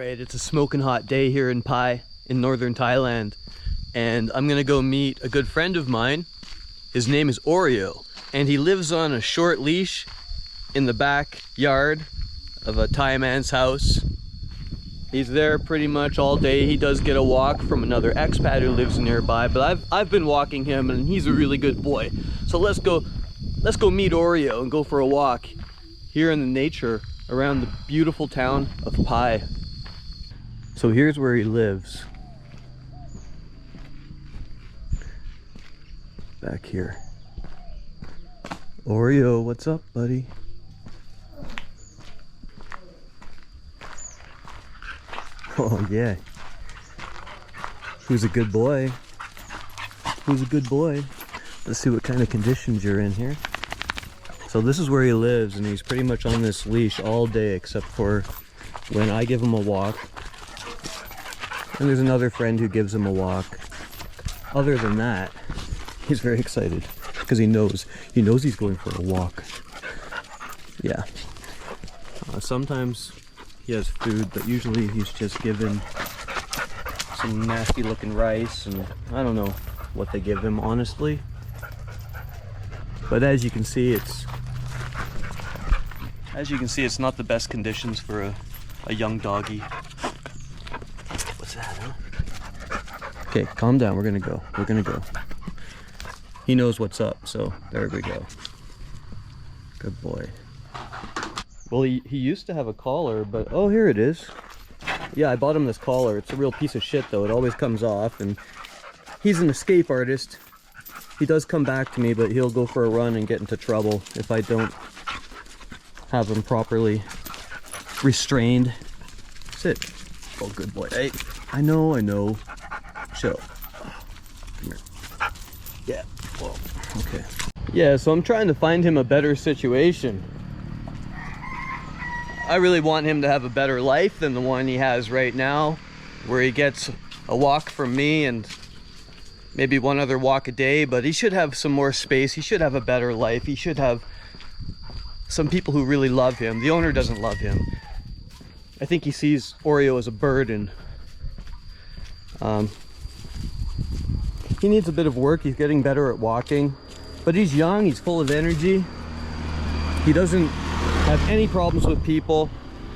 Alright, it's a smoking hot day here in Pai in northern Thailand, and I'm gonna go meet a good friend of mine. His name is Oreo, and he lives on a short leash in the backyard of a Thai man's house. He's there pretty much all day. He does get a walk from another expat who lives nearby, but I've been walking him and he's a really good boy. So let's go meet Oreo and go for a walk here in the nature around the beautiful town of Pai. So here's where he lives. Back here. Oreo, what's up, buddy? Oh yeah. Who's a good boy? Who's a good boy? Let's see what kind of conditions you're in here. So this is where he lives, and he's pretty much on this leash all day except for when I give him a walk. And there's another friend who gives him a walk. Other than that, he's very excited because he knows he's going for a walk. Yeah. Sometimes he has food, but usually he's just given some nasty looking rice, and I don't know what they give him, honestly. But as you can see, it's not the best conditions for a young doggy. What's that, huh? Okay, calm down. We're gonna go. He knows what's up, so there we go. Good boy. Well, he used to have a collar, but oh, here it is. Yeah, I bought him this collar. It's a real piece of shit, though. It always comes off, and he's an escape artist. He does come back to me, but he'll go for a run and get into trouble if I don't have him properly restrained. Sit. Oh, good boy. Hey, I know. Chill. Come here. Yeah. Whoa. Okay. Yeah, so I'm trying to find him a better situation. I really want him to have a better life than the one he has right now, where he gets a walk from me and maybe one other walk a day, but he should have some more space. He should have a better life. He should have some people who really love him. The owner doesn't love him. I think he sees Oreo as a burden. He needs a bit of work. He's getting better at walking, but he's young, he's full of energy. He doesn't have any problems with people.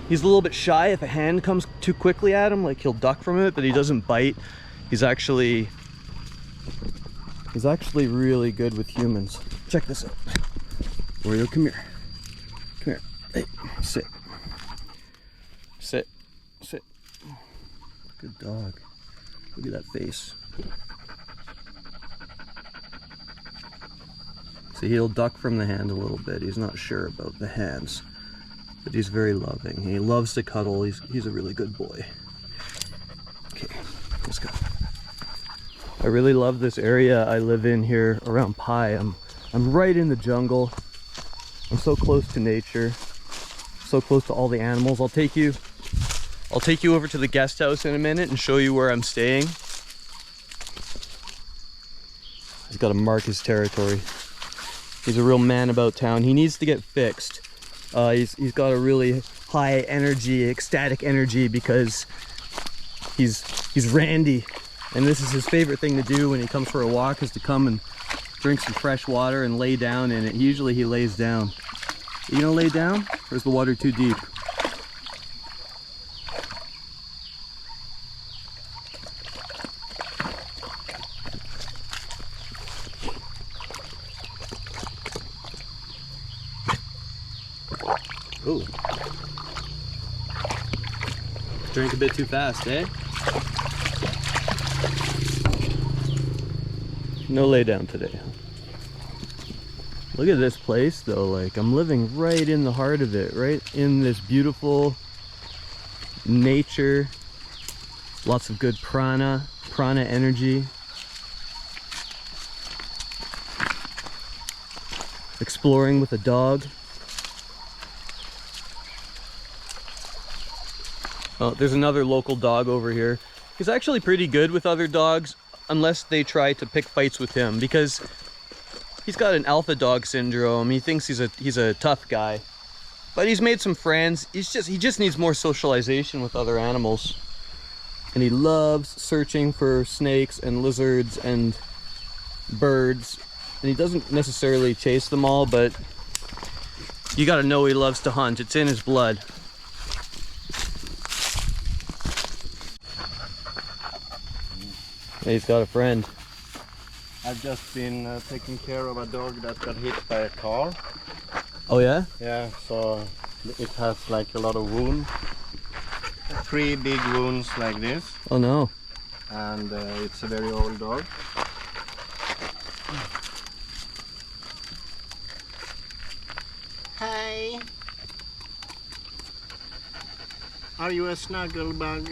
He's a little bit shy. If a hand comes too quickly at him, like, he'll duck from it, but he doesn't bite. He's actually really good with humans. Check this out. Oreo, come here. Come here. Hey, sit. Sit. Sit. Good dog. Look at that face. See, he'll duck from the hand a little bit. He's not sure about the hands, but he's very loving. He loves to cuddle. He's a really good boy. Okay, let's go. I really love this area I live in here around Pai. I'm right in the jungle. I'm so close to nature, so close to all the animals. I'll take you over to the guest house in a minute and show you where I'm staying. He's got to mark his territory. He's a real man about town. He needs to get fixed. He's got a really high energy, ecstatic energy, because he's randy, and this is his favorite thing to do when he comes for a walk, is to come and drink some fresh water and lay down in it. Usually he lays down. You gonna lay down, or is the water too deep? Ooh. Drank a bit too fast, eh? No lay down today. Look at this place though, like, I'm living right in the heart of it, right in this beautiful nature. Lots of good prana energy. Exploring with a dog. Oh, there's another local dog over here. He's actually pretty good with other dogs, unless they try to pick fights with him, because he's got an alpha dog syndrome. He thinks he's a tough guy. But he's made some friends. He just needs more socialization with other animals. And he loves searching for snakes and lizards and birds. And he doesn't necessarily chase them all, but you gotta know he loves to hunt. It's in his blood. Hey, he's got a friend. I've just been taking care of a dog that got hit by a car. Oh yeah? Yeah, so it has like a lot of wounds. 3 big wounds like this. Oh no. And it's a very old dog. Hi. Are you a snuggle bug?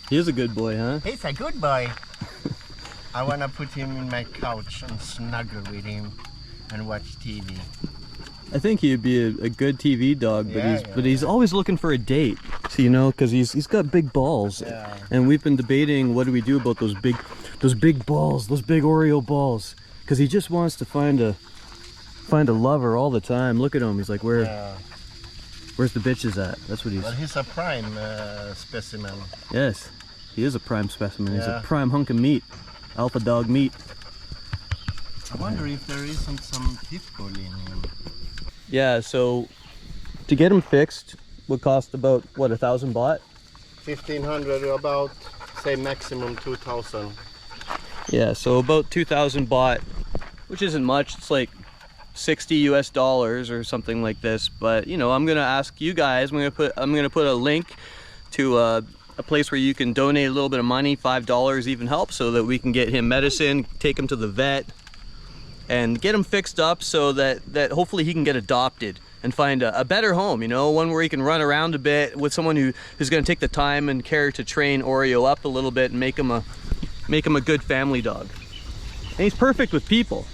He is a good boy, huh? He's a good boy. I wanna put him in my couch and snuggle with him and watch TV. I think he'd be a good TV dog, but he's always looking for a date. So, you know, because he's got big balls. Yeah. And we've been debating what do we do about those big balls, those big Oreo balls. Because he just wants to find a lover all the time. Look at him. He's like, where's the bitches at? That's what he's. Well, he's a prime specimen. Yes, he is a prime specimen. He's a prime hunk of meat, alpha dog meat. I wonder if there isn't some pitbull in him. Yeah, so to get him fixed would cost about what, 1,000 baht? 1,500, about say maximum 2,000. Yeah, so about 2,000 baht, which isn't much. It's like $60 US or something like this. But you know, I'm gonna ask you guys. I'm gonna put a link to a place where you can donate a little bit of money. $5 even helps, so that we can get him medicine, take him to the vet, and get him fixed up so that hopefully he can get adopted and find a better home, you know, one where he can run around a bit with someone who's going to take the time and care to train Oreo up a little bit and make him a good family dog. And he's perfect with people.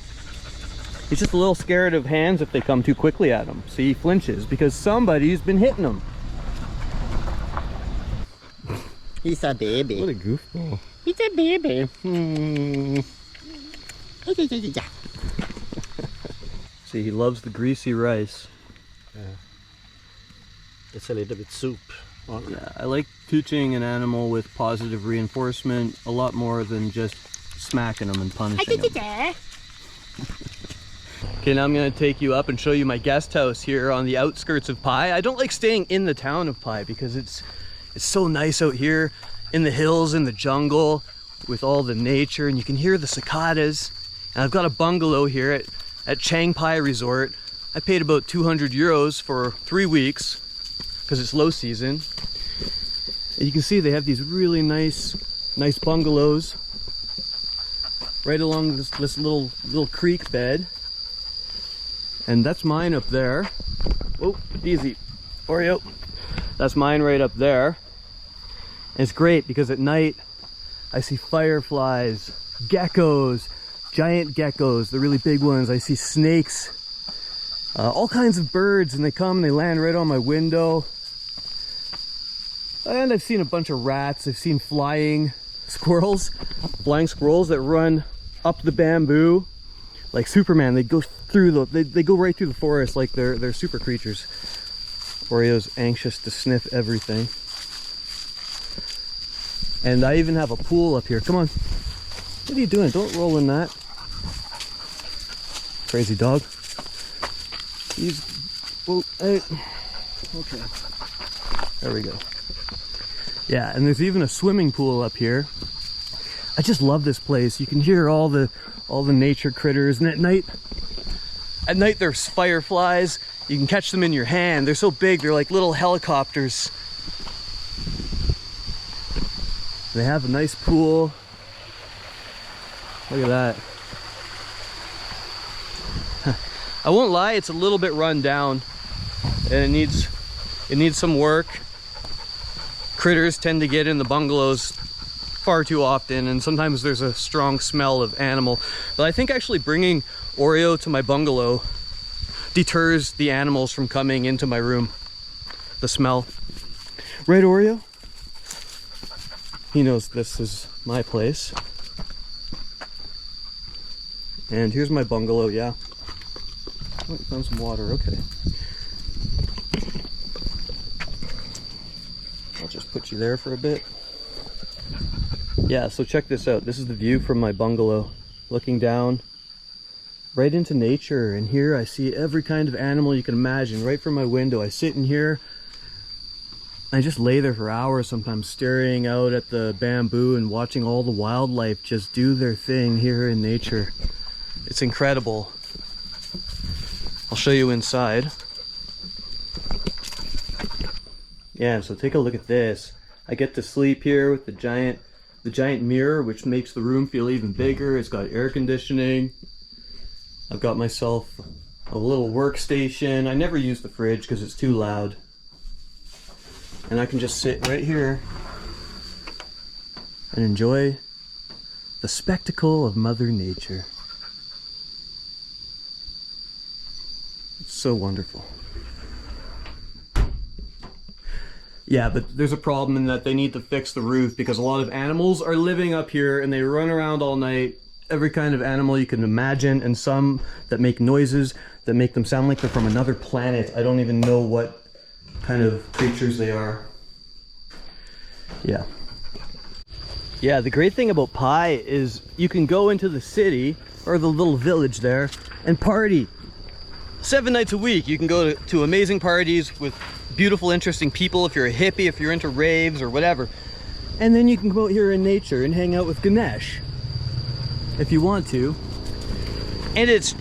He's just a little scared of hands if they come too quickly at him. So he flinches because somebody's been hitting him. He's a baby. What a goofball. He's a baby. See, he loves the greasy rice. Yeah. It's a little bit soup. Yeah, I like teaching an animal with positive reinforcement a lot more than just smacking them and punishing them. Okay, now I'm going to take you up and show you my guest house here on the outskirts of Pai. I don't like staying in the town of Pai because it's so nice out here in the hills, in the jungle, with all the nature, and you can hear the cicadas. And I've got a bungalow here at Chiang Pai Resort. I paid about 200 euros for 3 weeks because it's low season. And you can see they have these really nice bungalows right along this little creek bed. And that's mine up there. Oh, easy, Oreo. That's mine right up there. And it's great because at night I see fireflies, geckos, giant geckos, the really big ones. I see snakes, all kinds of birds, and they come and they land right on my window. And I've seen a bunch of rats. I've seen flying squirrels that run up the bamboo like Superman. They go through they go right through the forest like they're super creatures. Oreo's anxious to sniff everything. And I even have a pool up here. Come on. What are you doing? Don't roll in that. Crazy dog. Okay. There we go. Yeah, and there's even a swimming pool up here. I just love this place. You can hear all the nature critters, and at night there's fireflies. You can catch them in your hand. They're so big, they're like little helicopters. They have a nice pool. Look at that. I won't lie, it's a little bit run down and it needs some work. Critters tend to get in the bungalows far too often, and sometimes there's a strong smell of animal. But I think actually bringing Oreo to my bungalow deters the animals from coming into my room. The smell. Right, Oreo? He knows this is my place. And here's my bungalow, yeah. Oh, you found some water, okay. I'll just put you there for a bit. Yeah, so check this out. This is the view from my bungalow, looking down right into nature. And here I see every kind of animal you can imagine right from my window. I sit in here, I just lay there for hours sometimes, staring out at the bamboo and watching all the wildlife just do their thing here in nature. It's incredible. I'll show you inside. Yeah, so take a look at this. I get to sleep here with the giant mirror, which makes the room feel even bigger. It's got air conditioning. I've got myself a little workstation. I never use the fridge because it's too loud. And I can just sit right here and enjoy the spectacle of Mother Nature. It's so wonderful. Yeah, but there's a problem in that they need to fix the roof because a lot of animals are living up here and they run around all night. Every kind of animal you can imagine, and some that make noises that make them sound like they're from another planet. I don't even know what kind of creatures they are. Yeah. Yeah, the great thing about Pai is you can go into the city or the little village there and party. 7 nights a week. You can go to amazing parties with beautiful, interesting people if you're a hippie, if you're into raves or whatever. And then you can go out here in nature and hang out with Ganesh if you want to. And it's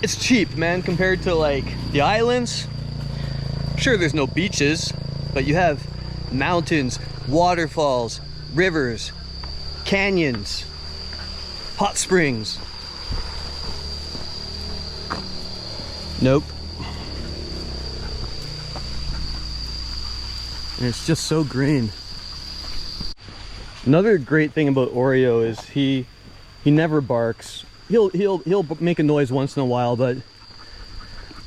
cheap, man, compared to like the islands. Sure, there's no beaches, but you have mountains, waterfalls, rivers, canyons, hot springs. Nope. And it's just so green. Another great thing about Oreo is he never barks. He'll make a noise once in a while, but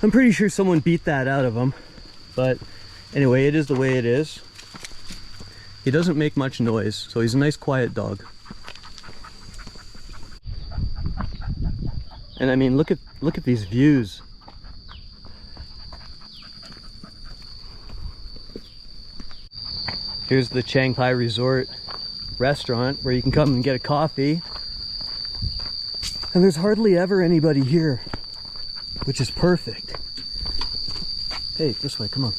I'm pretty sure someone beat that out of him. But anyway, it is the way it is. He doesn't make much noise, so he's a nice quiet dog. And I mean, look at these views. Here's the Chiang Pai Resort restaurant where you can come and get a coffee. And there's hardly ever anybody here, which is perfect. Hey, this way, come on.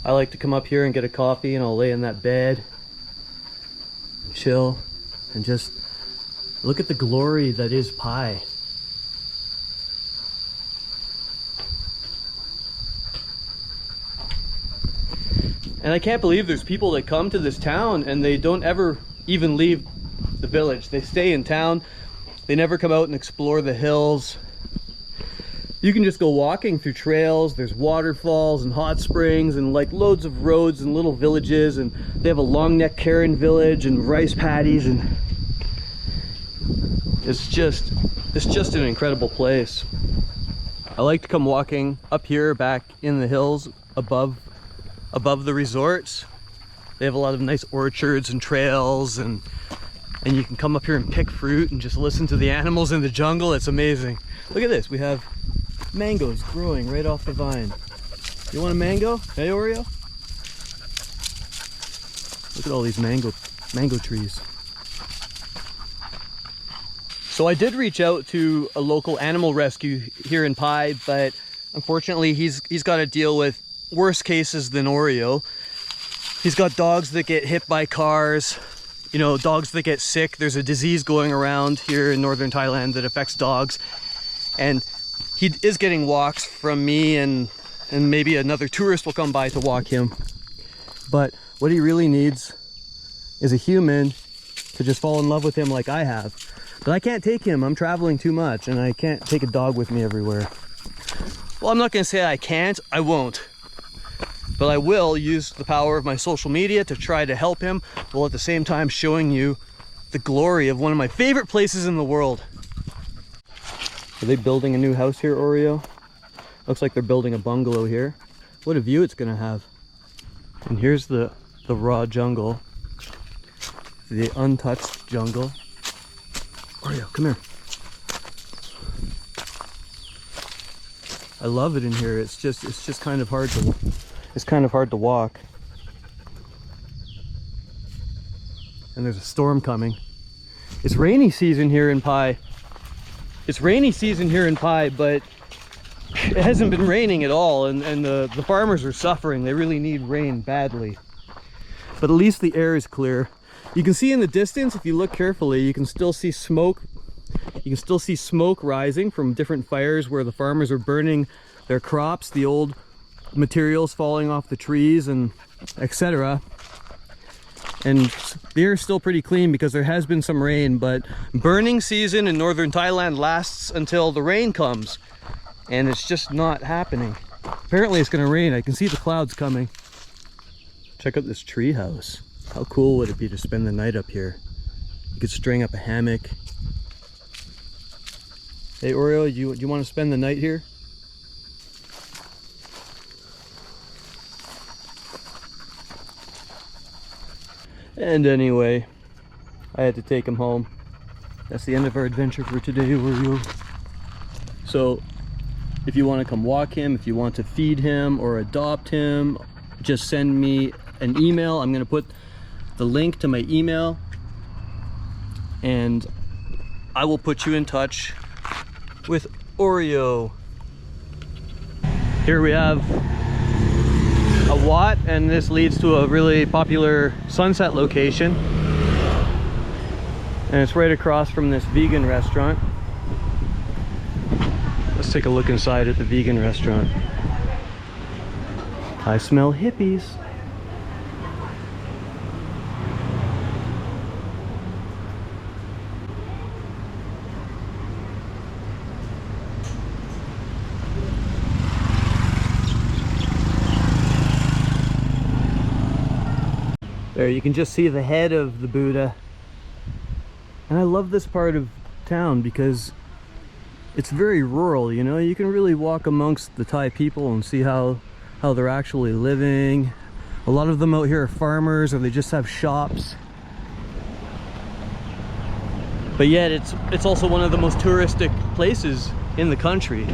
I like to come up here and get a coffee, and I'll lay in that bed, chill, and just look at the glory that is Pai. And I can't believe there's people that come to this town and they don't ever even leave the village. They stay in town. They never come out and explore the hills. You can just go walking through trails. There's waterfalls and hot springs and like loads of roads and little villages, and they have a long neck Karen village and rice paddies, and it's just an incredible place. I like to come walking up here back in the hills above the resorts. They have a lot of nice orchards and trails, and you can come up here and pick fruit and just listen to the animals in the jungle. It's amazing. Look at this. We have mangoes growing right off the vine. You want a mango? Hey, Oreo? Look at all these mango trees. So I did reach out to a local animal rescue here in Pai, but unfortunately he's got to deal with worse cases than Oreo. He's got dogs that get hit by cars, you know, dogs that get sick. There's a disease going around here in northern Thailand that affects dogs, and he is getting walks from me, and maybe another tourist will come by to walk him. But what he really needs is a human to just fall in love with him like I have. But I can't take him. I'm traveling too much, and I can't take a dog with me everywhere. Well, I'm not going to say I can't. I won't. But I will use the power of my social media to try to help him, while at the same time showing you the glory of one of my favorite places in the world. Are they building a new house here, Oreo? Looks like they're building a bungalow here. What a view it's gonna have. And here's the raw jungle, the untouched jungle. Oreo, come here. I love it in here. It's just kind of hard to walk. And there's a storm coming. It's rainy season here in Pai. It's rainy season here in Pai, but it hasn't been raining at all, and the farmers are suffering. They really need rain badly. But at least the air is clear. You can see in the distance, if you look carefully, you can still see smoke. You can still see smoke rising from different fires where the farmers are burning their crops, the old materials falling off the trees, and etc. And the air is still pretty clean because there has been some rain, but burning season in northern Thailand lasts until the rain comes, and it's just not happening. Apparently it's going to rain. I can see the clouds coming. Check out this tree house. How cool would it be to spend the night up here? You could string up a hammock. Hey Oreo, do you want to spend the night here? And anyway, I had to take him home. That's the end of our adventure for today, Oreo. So, if you want to come walk him, if you want to feed him or adopt him, just send me an email. I'm going to put the link to my email, and I will put you in touch with Oreo. Here we have a Watt, and this leads to a really popular sunset location, and it's right across from this vegan restaurant. Let's take a look inside at the vegan restaurant. I smell hippies. There, you can just see the head of the Buddha. And I love this part of town because it's very rural, you know? You can really walk amongst the Thai people and see how they're actually living. A lot of them out here are farmers, or they just have shops. But yet it's also one of the most touristic places in the country.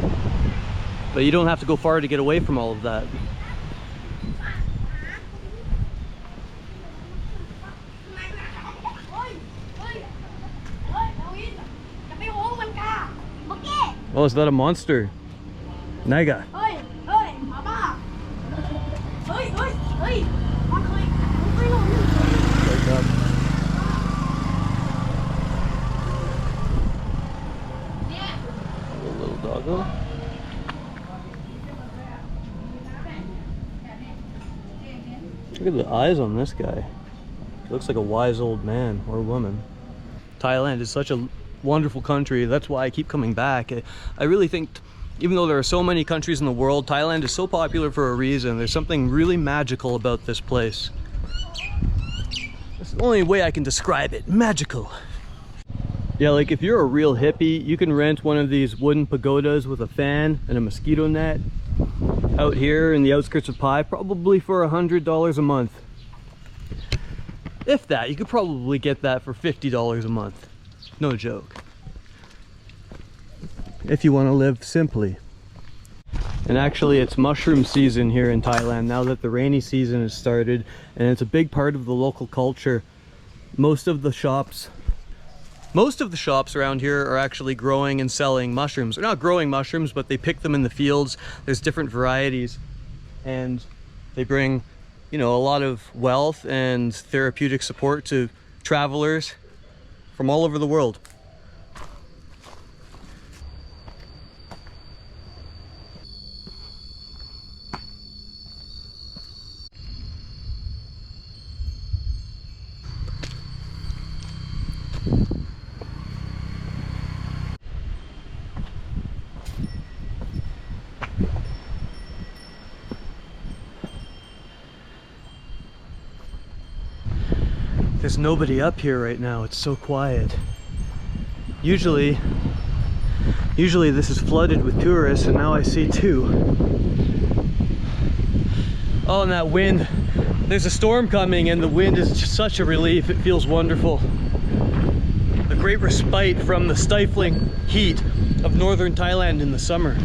But you don't have to go far to get away from all of that. Oh, is that a monster? Naga. Wake up. A little doggo. Look at the eyes on this guy. He looks like a wise old man or woman. Thailand is such a wonderful country. That's why I keep coming back. I really think, even though there are so many countries in the world, Thailand is so popular for a reason. There's something really magical about this place. That's the only way I can describe it. Magical. Yeah, like if you're a real hippie, you can rent one of these wooden pagodas with a fan and a mosquito net out here in the outskirts of Pai, probably for $100 a month. If that, you could probably get that for $50 a month. No joke. If you want to live simply. And actually it's mushroom season here in Thailand now that the rainy season has started, and it's a big part of the local culture. Most of the shops around here are actually growing and selling mushrooms. They're not growing mushrooms, but they pick them in the fields. There's different varieties, and they bring, you know, a lot of wealth and therapeutic support to travelers from all over the world. There's nobody up here right now. It's so quiet. Usually this is flooded with tourists, and now I see two. Oh, and that wind. There's a storm coming, and the wind is just such a relief. It feels wonderful. The great respite from the stifling heat of northern Thailand in the summer.